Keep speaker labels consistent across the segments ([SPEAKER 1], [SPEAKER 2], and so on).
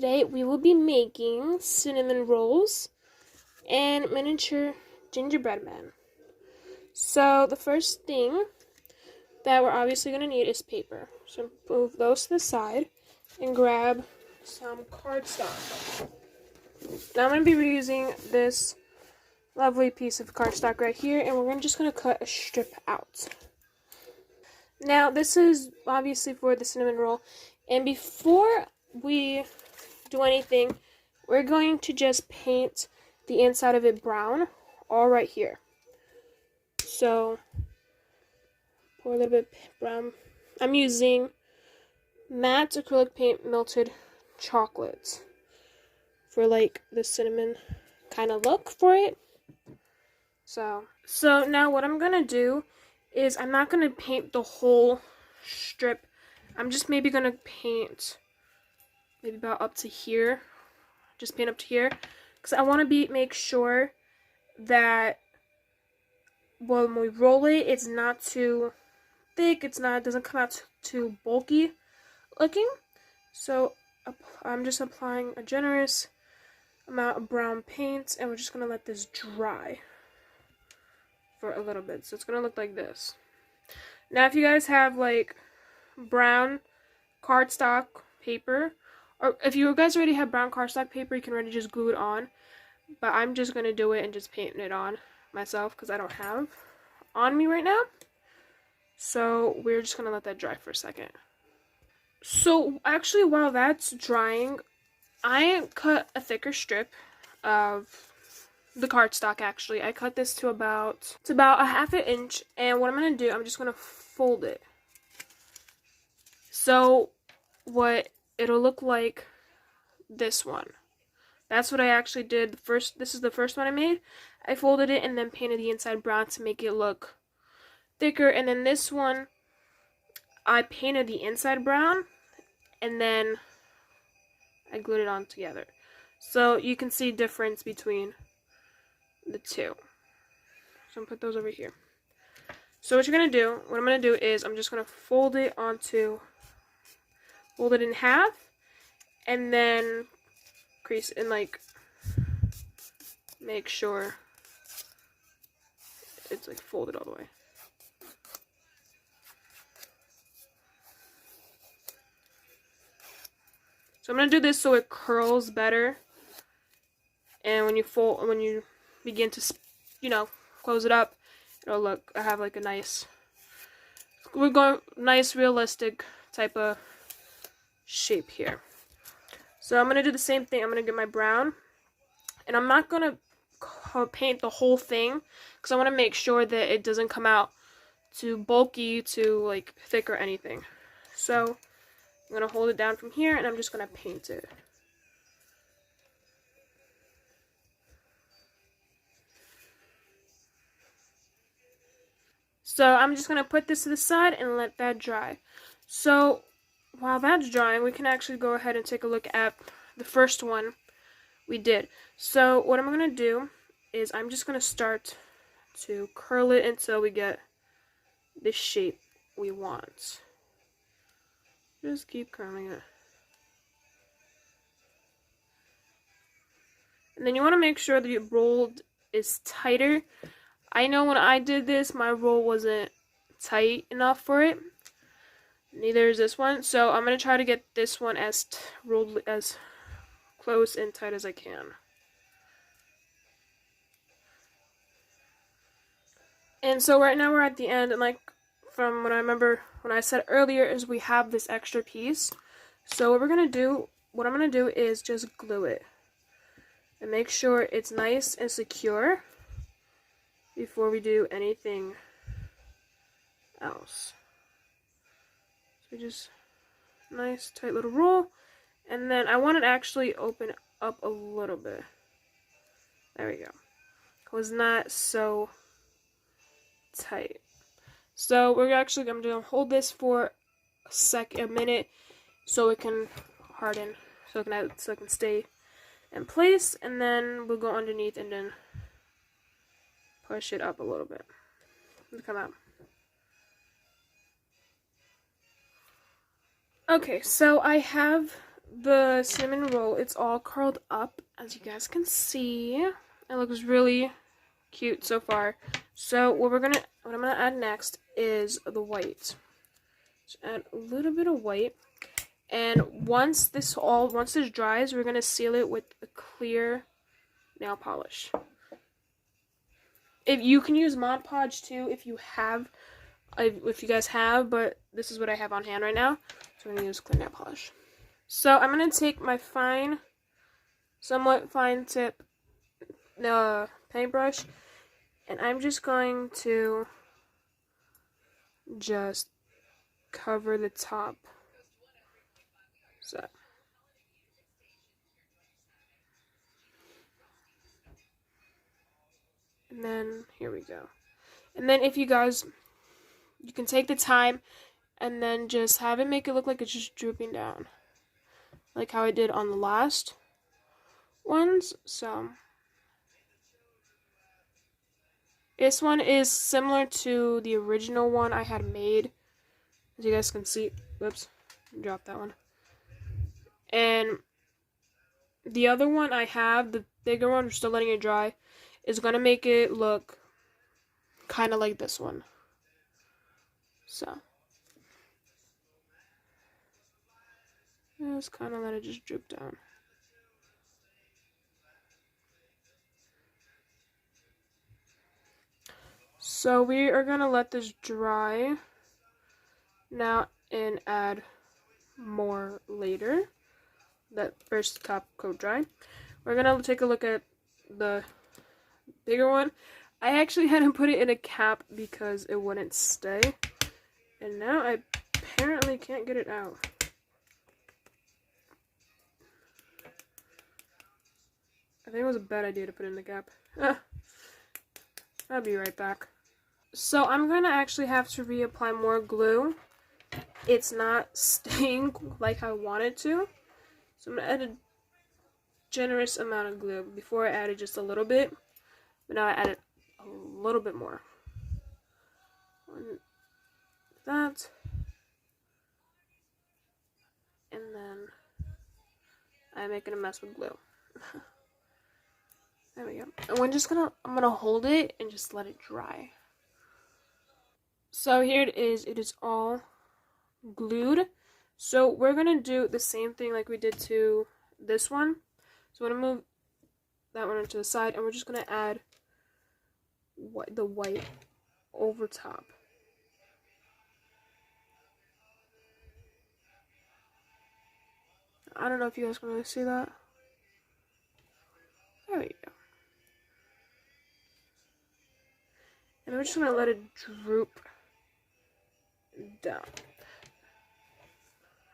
[SPEAKER 1] today we will be making cinnamon rolls and miniature gingerbread men. So the first thing that we're obviously going to need is paper. So move those to the side and grab some cardstock. Now I'm going to be reusing this lovely piece of cardstock right here, and we're just going to cut a strip out. Now this is obviously for the cinnamon roll, and before we do anything, we're going to just paint the inside of it brown, all right here. So pour a little bit brown. I'm using matte acrylic paint melted chocolate for like the cinnamon kind of look for it. So now what I'm gonna do is I'm not gonna paint the whole strip. I'm just maybe gonna paint maybe about up to here. Just paint up to here, because I want to make sure that when we roll it, it's not too thick. It doesn't come out too bulky looking. So I'm just applying a generous amount of brown paint, and we're just gonna let this dry for a little bit. So it's gonna look like this. Now, if you guys have like brown cardstock paper, or if you guys already have brown cardstock paper, you can already just glue it on. But I'm just going to do it and just paint it on myself because I don't have on me right now. So we're just going to let that dry for a second. So actually, while that's drying, I cut a thicker strip of the cardstock. Actually, I cut this to about a 1/2 inch, and what I'm going to do, I'm just going to fold it. So what it'll look like this one. That's what I actually did. This is the first one I made. I folded it and then painted the inside brown to make it look thicker. And then this one, I painted the inside brown and then I glued it on together. So you can see difference between the two. So I'm gonna put those over here. So what I'm gonna do is I'm just gonna fold it in half, and then crease and like make sure it's like folded all the way. So I'm gonna do this so it curls better, and when you begin to close it up, it'll look, I have like a nice realistic type of shape here. So I'm gonna do the same thing. I'm gonna get my brown, and I'm not gonna paint the whole thing because I want to make sure that it doesn't come out too bulky, too like thick or anything. So I'm gonna hold it down from here, and I'm just gonna paint it. So I'm just gonna put this to the side and let that dry. So while that's drying, we can actually go ahead and take a look at the first one we did. So what I'm going to do is I'm just going to start to curl it until we get the shape we want. Just keep curling it. And then you want to make sure that your roll is tighter. I know when I did this, my roll wasn't tight enough for it. Neither is this one. So I'm going to try to get this one rolled as close and tight as I can. And so right now we're at the end, and like from what I remember when I said earlier, is we have this extra piece. So what I'm gonna do is just glue it and make sure it's nice and secure before we do anything else. So just nice tight little roll, and then I want it to actually open up a little bit. There we go. It was not so tight. So I'm gonna hold this for a minute so it can harden, so it can stay in place, and then we'll go underneath and then push it up a little bit to come out. Okay, so I have the cinnamon roll, it's all curled up, as you guys can see. It looks really cute so far. So what I'm gonna add next is the white. So add a little bit of white, and once this dries, we're gonna seal it with a clear nail polish. If you can use Mod Podge too, if you guys have, but this is what I have on hand right now. So I'm gonna use clear nail polish. So I'm gonna take my somewhat fine tip paintbrush, and I'm just going to just cover the top. So. And then, here we go. And then if you guys, you can take the time and then just have it make it look like it's just drooping down. Like how I did on the last ones. So, this one is similar to the original one I had made. As you guys can see, whoops, dropped that one. And the other one I have, the bigger one, we're still letting it dry, is going to make it look kind of like this one. So, just kind of let it just droop down. So we are going to let this dry now and add more later. That first top coat dry. We're going to take a look at the bigger one. I actually had to put it in a cap because it wouldn't stay. And now I apparently can't get it out. I think it was a bad idea to put it in the cap. I'll be right back. So I'm going to actually have to reapply more glue. It's not staying like I want it to. So I'm going to add a generous amount of glue. Before I added just a little bit, but now I added a little bit more. That. And then I'm making a mess with glue. There we go. And I'm gonna hold it and just let it dry. So here it is. It is all glued. So we're gonna do the same thing like we did to this one. So I'm gonna move that one to the side, and we're just gonna add the white over top. I don't know if you guys can really see that. There we go. And we're just gonna let it droop down.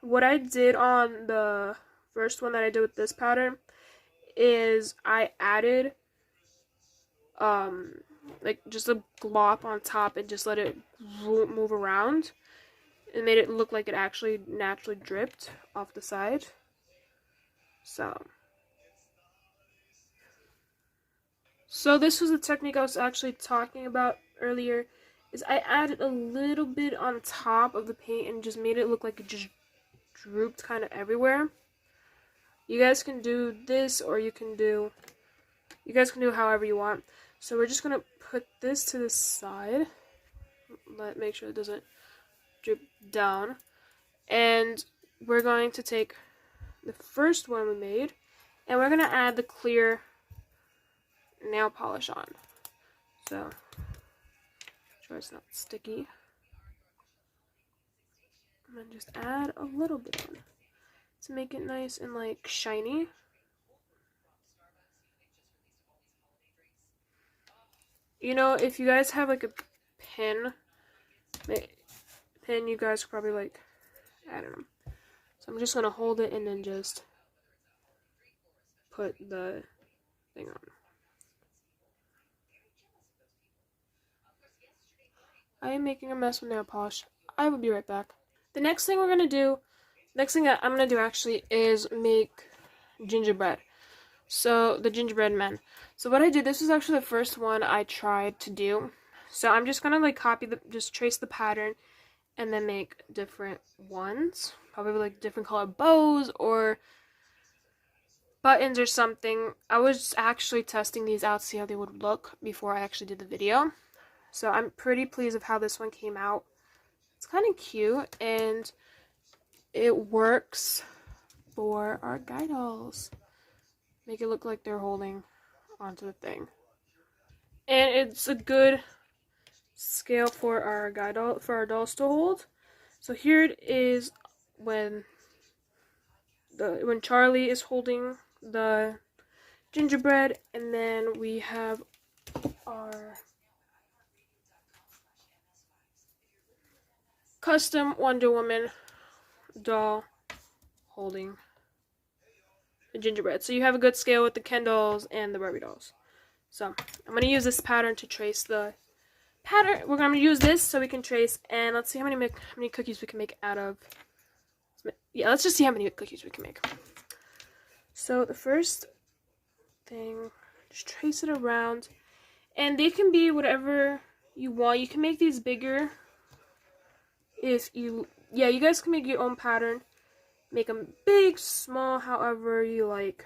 [SPEAKER 1] What I did on the first one that I did with this pattern is I added like just a glop on top and just let it move around and made it look like it actually naturally dripped off the side. So this was the technique I was actually talking about earlier, is I added a little bit on top of the paint and just made it look like it just drooped kind of everywhere. You guys can do this, or you guys can do however you want. So we're just gonna put this to the side. Make sure it doesn't drip down. And we're going to take the first one we made, and we're gonna add the clear nail polish on. So sure it's not sticky. And then just add a little bit on to make it nice and like shiny. You know, if you guys have like a pin, you guys could probably like, I don't know. So I'm just gonna hold it and then just put the thing on. I am making a mess with nail polish. I will be right back. The next thing I'm gonna do actually is make gingerbread. So the gingerbread men. So what I did, this was actually the first one I tried to do. So I'm just gonna like just trace the pattern and then make different ones. probably like different color bows or buttons or something. I was actually testing these out to see how they would look before I actually did the video. So I'm pretty pleased with how this one came out. It's kind of cute and it works for our guy dolls. Make it look like they're holding onto the thing. And it's a good scale for our guy doll, for our dolls to hold. So here it is when Charlie is holding the gingerbread, and then we have our custom Wonder Woman doll holding the gingerbread. So you have a good scale with the Ken dolls and the Barbie dolls. So I'm going to use this pattern to trace the pattern. We're going to use this so we can trace, and let's see how many cookies we can make out of. Yeah, let's just see how many cookies we can make. So the first thing, just trace it around, and they can be whatever you want. You can make these bigger if you, yeah, you guys can make your own pattern. Make them big, small, however you like.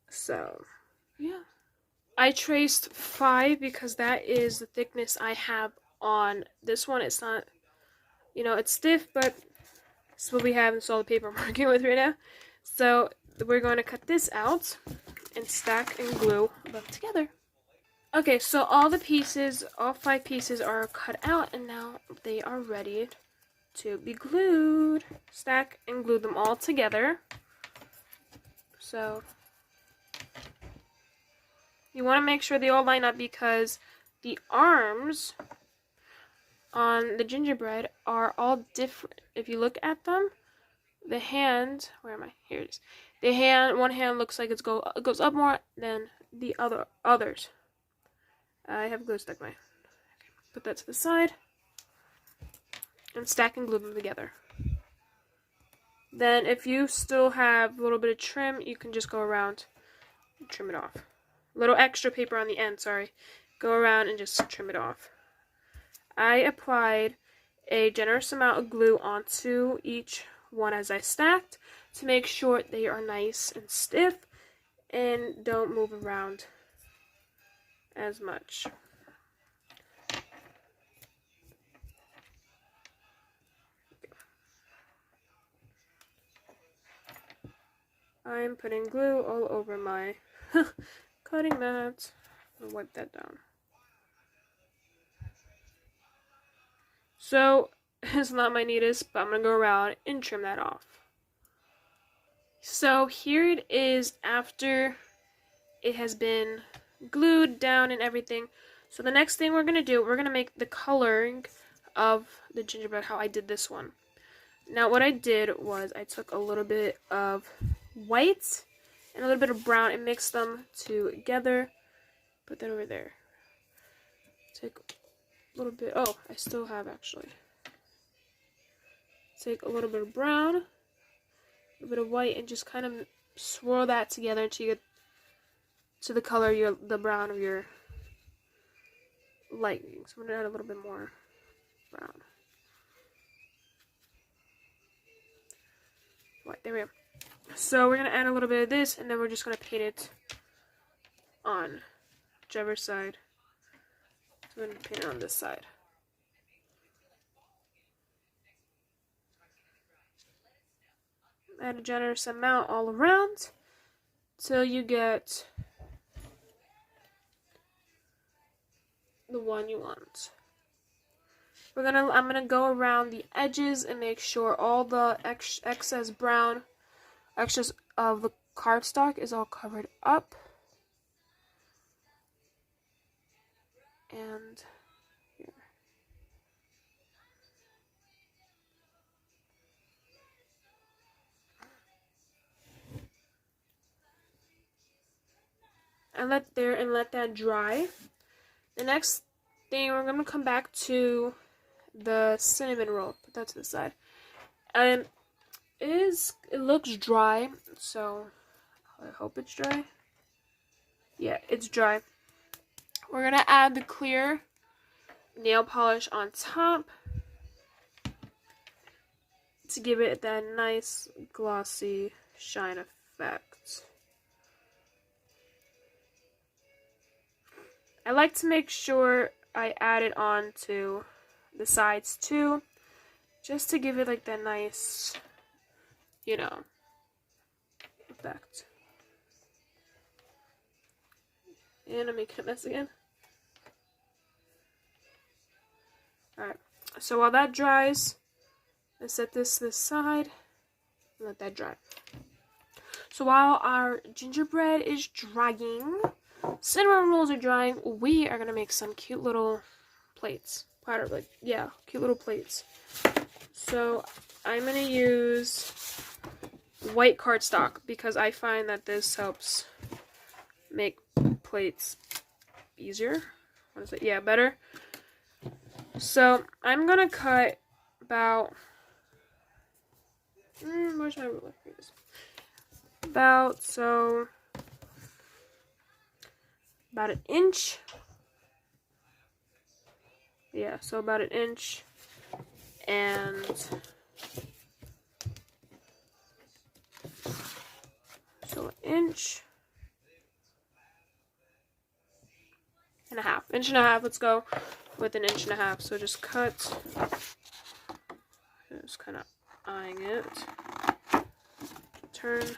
[SPEAKER 1] So, yeah. I traced 5 because that is the thickness I have on this one. It's not, you know, it's stiff, but it's what we have. It's all the paper I'm working with right now. So we're going to cut this out and stack and glue them together. Okay, so all the pieces, all 5 pieces are cut out, and now they are ready to be glued. Stack and glue them all together. So you want to make sure they all line up because the arms on the gingerbread are all different. If you look at them, the hand, where am I? Here it is. The hand, one hand looks like it goes up more than the others. I have glue stuck in my, okay, put that to the side and stack and glue them together. Then if you still have a little bit of trim, you can just go around and trim it off. A little extra paper on the end, sorry. Go around and just trim it off. I applied a generous amount of glue onto each one as I stacked to make sure they are nice and stiff and don't move around as much. I'm putting glue all over my cutting mat. I'll wipe that down. So, it's not my neatest, but I'm going to go around and trim that off. So, here it is after it has been glued down and everything. So, the next thing we're going to do, we're going to make the coloring of the gingerbread, how I did this one. Now, what I did was I took a little bit of white and a little bit of brown and mixed them together. Put that over there. Take a little bit, oh, I still have actually. Take a little bit of brown, a little bit of white, and just kind of swirl that together until you get to the color the brown of your lightning. So I'm going to add a little bit more brown. White, there we go. So we're going to add a little bit of this, and then we're just going to paint it on whichever side. So we're going to paint it on this side. Add a generous amount all around till you get the one you want. I'm gonna go around the edges and make sure all the excess brown, excess of the cardstock is all covered up. And here. And let that dry. The next thing, we're gonna come back to the cinnamon roll. Put that to the side. And it looks dry, so I hope it's dry. Yeah, it's dry. We're gonna add the clear nail polish on top. to give it that nice glossy shine effect. I like to make sure I add it on to the sides too, just to give it like that nice, you know, effect. And I'm making a mess again. Alright, so while that dries, I set this to the side and let that dry. So while our gingerbread is drying, cinnamon rolls are drying, we are gonna make some cute little plates. Cute little plates. So I'm gonna use white cardstock because I find that this helps make plates easier. What is it? Yeah, better. So I'm gonna cut about where's my ruler? Here it is. About an inch. Yeah, so about an inch and so an inch and a half. Inch and a half, let's go with an inch and a half. So just cut, just kind of eyeing it, turn,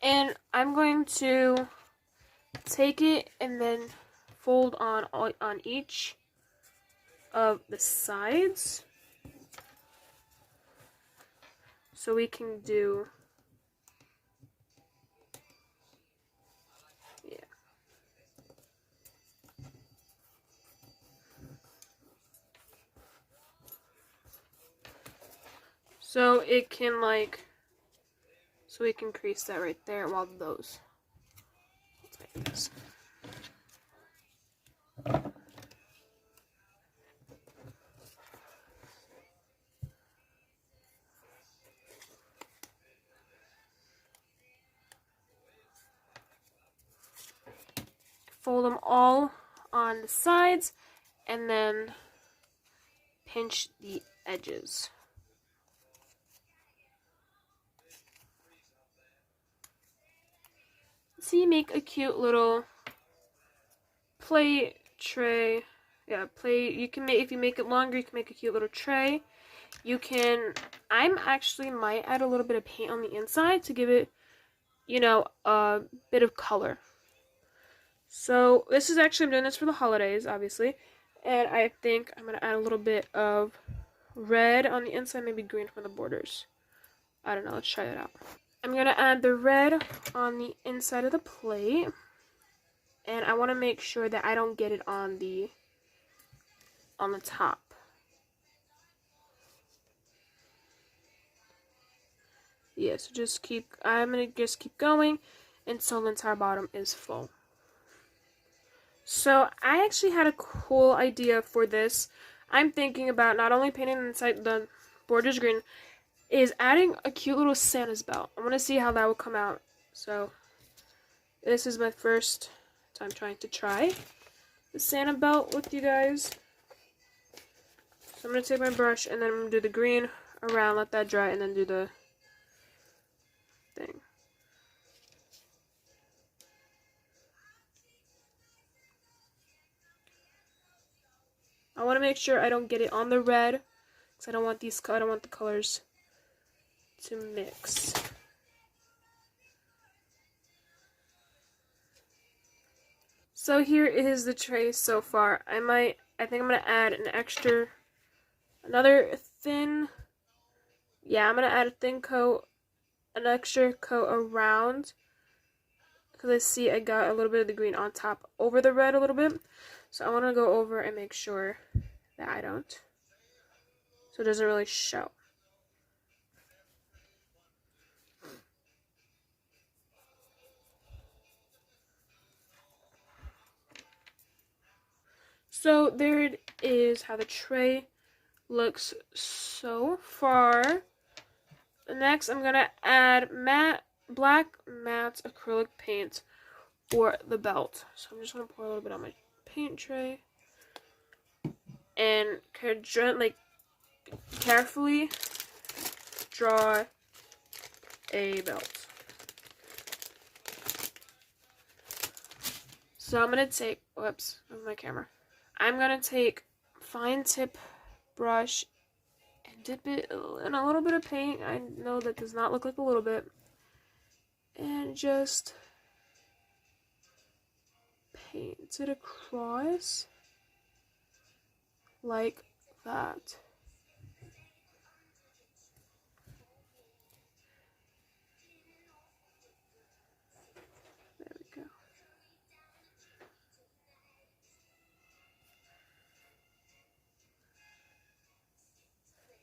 [SPEAKER 1] and I'm going to take it and then fold on each of the sides so we can do so it can so we can crease that right there while those. Let's make this. Fold them all on the sides and then pinch the edges. So you make a cute little plate tray. Yeah, plate. You can make, if you make it longer, you can make a cute little tray. You can, I'm actually might add a little bit of paint on the inside to give it, you know, a bit of color. So this is actually, I'm doing this for the holidays, obviously. And I think I'm going to add a little bit of red on the inside, maybe green for the borders. I don't know, let's try that out. I'm going to add the red on the inside of the plate. And I want to make sure that I don't get it on the top. Yeah, so I'm going to just keep going until the entire bottom is full. So I actually had a cool idea for this. I'm thinking about not only painting inside the borders green, is adding a cute little Santa's belt. I want to see how that will come out. So this is my first time trying to try the Santa belt with you guys. So I'm going to take my brush and then I'm going to do the green around, let that dry, and then do the thing. I want to make sure I don't get it on the red because I don't want the colors to mix. So here is the tray so far. I think I'm going to add another thin, yeah, I'm going to add a thin coat, an extra coat around, because I see I got a little bit of the green on top over the red a little bit. So I want to go over and make sure that I don't, so it doesn't really show. So there it is, how the tray looks so far. Next, I'm going to add black matte acrylic paint for the belt. So I'm just going to pour a little bit on my paint tray. and like carefully draw a belt. So I'm gonna take, whoops, with my camera. I'm gonna take fine tip brush and dip it in a little bit of paint. I know that does not look like a little bit. And just paint it across like that. There we go.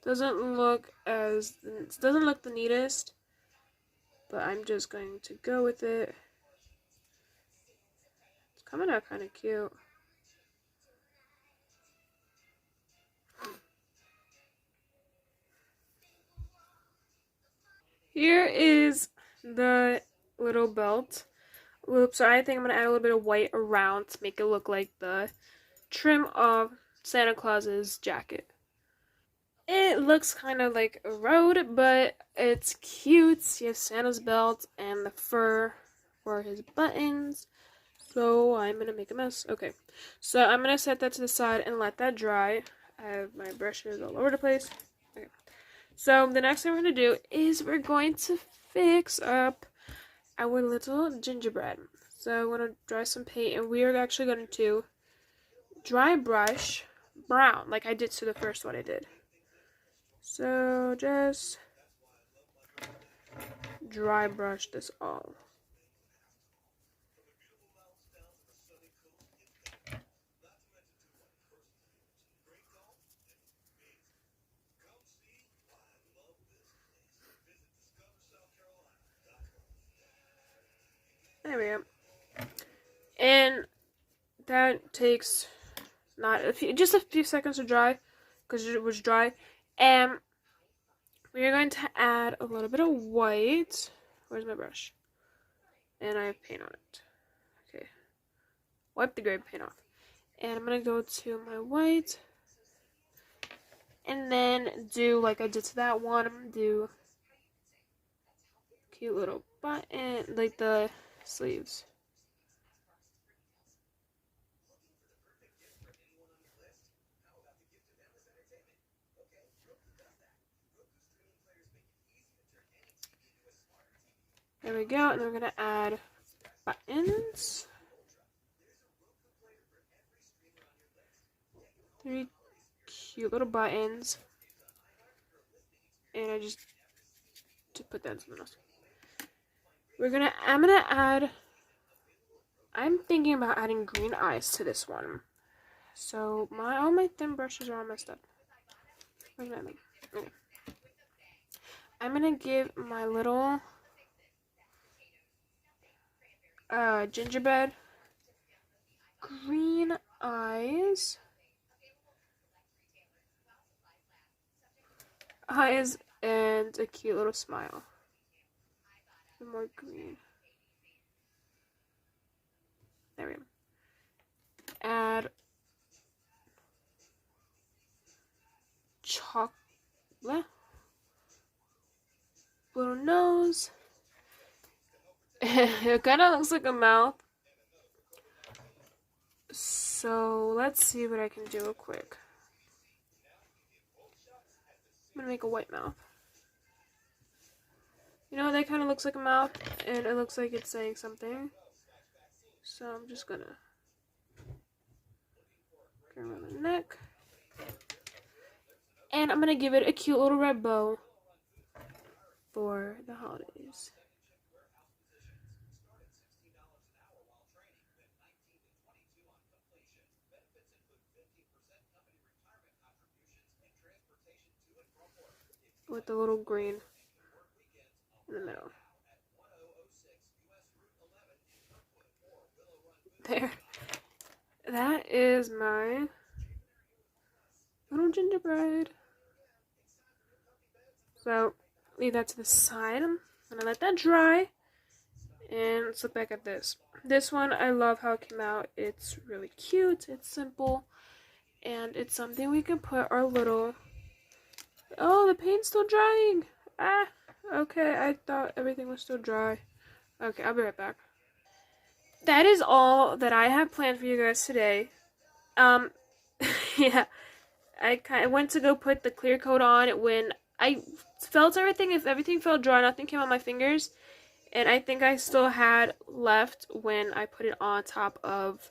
[SPEAKER 1] Doesn't look the neatest, but I'm just going to go with it. It's coming out kind of cute. Here is the little belt. Oops, so I think I'm going to add a little bit of white around to make it look like the trim of Santa Claus's jacket. It looks kind of like a road, but it's cute. You have Santa's belt and the fur for his buttons. So I'm going to make a mess. Okay, so I'm going to set that to the side and let that dry. I have my brushes all over the place. Okay. So the next thing we're going to do is we're going to fix up our little gingerbread. So I'm going to dry some paint, and we are actually going to dry brush brown, like I did to the first one I did. So just dry brush this all. There we go. And that takes just a few seconds to dry because it was dry. And we are going to add a little bit of white. Where's my brush? And I have paint on it. Okay. Wipe the gray paint off. And I'm going to go to my white. And then do like I did to that one. I'm going to do cute little button, like the sleeves. There we go, and then we're going to add buttons. 3 cute little buttons. And I just to put that in something else. I'm thinking about adding green eyes to this one. So all my thin brushes are all messed up. Where's my thing? Okay. I'm gonna give my little gingerbread green eyes. And a cute little smile. Some more green. There we go. Add chocolate. Little nose. It kind of looks like a mouth. So let's see what I can do real quick. I'm gonna make a white mouth. You know, that kind of looks like a mouth, and it looks like it's saying something. So I'm just gonna go around the neck. And I'm gonna give it a cute little red bow for the holidays. With the little green in the middle. There. That is my little gingerbread. So, leave that to the side. I'm gonna let that dry. And let's look back at this. This one, I love how it came out. It's really cute. It's simple. And it's something we can put our little... Oh, the paint's still drying. Ah, okay, I thought everything was still dry. Okay, I'll be right back. That is all that I have planned for you guys today. Yeah, I went to go put the clear coat on when I felt everything. If everything felt dry, nothing came on my fingers. And I think I still had left when I put it on top of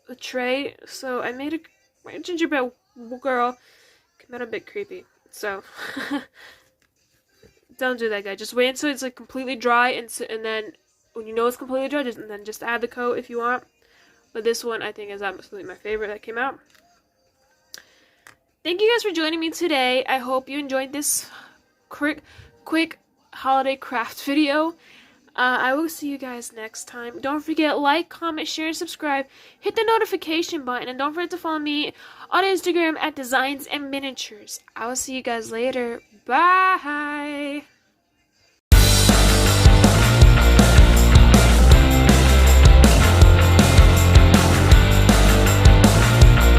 [SPEAKER 1] the tray. So I made my gingerbread girl came out a bit creepy. So don't do that, guys. Just wait until it's like completely dry, and then when you know it's completely dry, just add the coat if you want. But this one I think is absolutely my favorite that came out. Thank you guys for joining me today. I hope you enjoyed this quick holiday craft video. I will see you guys next time. Don't forget, like, comment, share, and subscribe. Hit the notification button, and don't forget to follow me on Instagram at Designs and Miniatures. I will see you guys later. Bye!